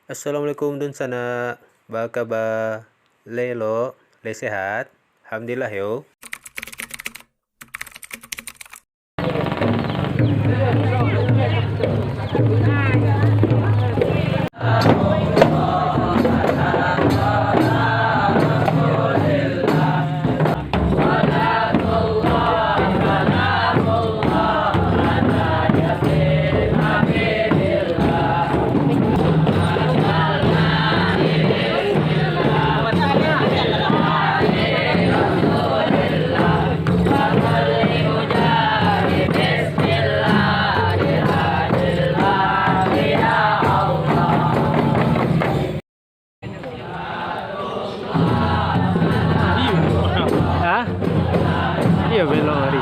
Assalamualaikum dun sana. Ba kabar? Le le sehat? Alhamdulillah yo. Hah? Iya belum hari.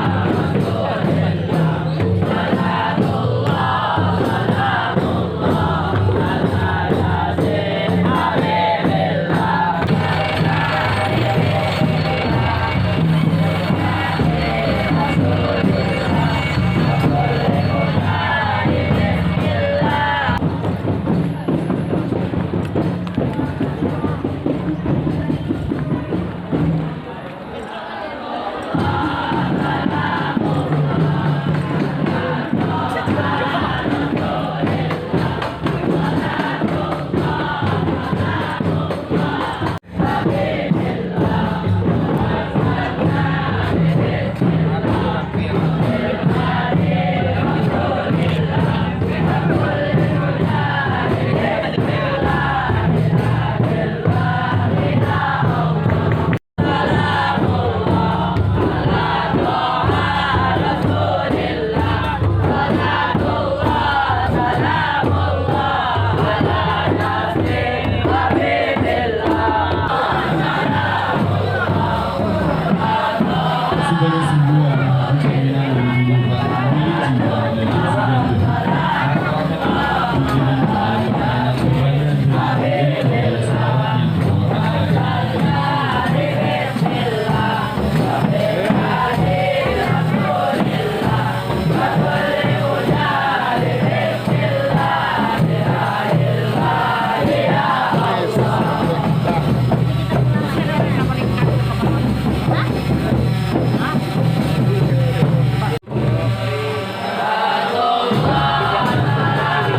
Sebagai sebuah kepercayaan yang merupakan milik jiwa dan kesehatan, harapan ujian adalah permainan ibadah dan memberikan kepada seorang yang berwakil.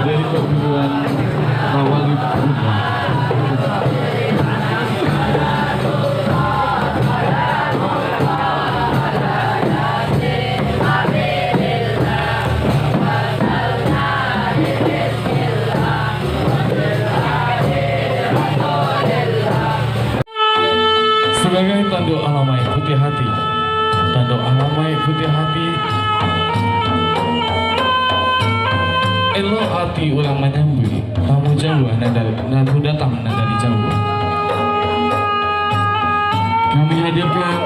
Dari perguruan Mawalid Putra. Sebagai tanduk alamai putih hati, tanduk alamai putih hati, elo hati ulang menyambut tamu Jawa nadu datang dari Jawa. Kami hadirkan,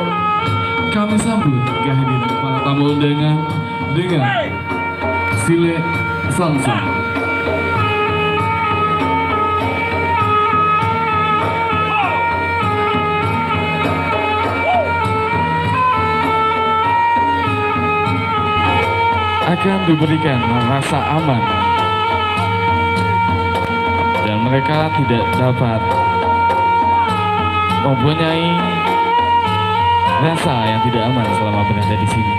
kami sambut kehadiran para tamu dengan Sile Samsung. Akan diberikan rasa aman dan mereka tidak dapat mempunyai rasa yang tidak aman selama berada di sini.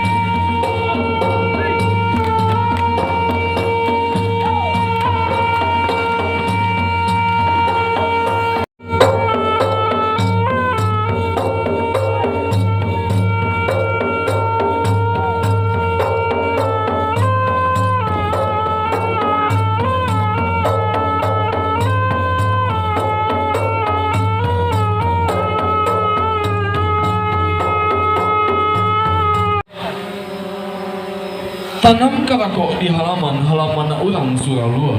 Tanam karakok di halaman ulang Suralua.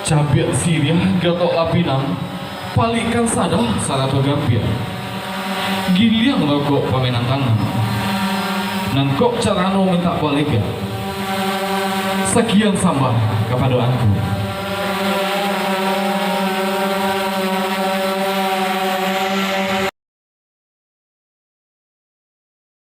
Cabiak siriah gatok lapinang, palikan sadah salah pegampian. Giliang rokok pamenan tangan. Nangkok carano minta balikan. Sekian sambah kepada aku.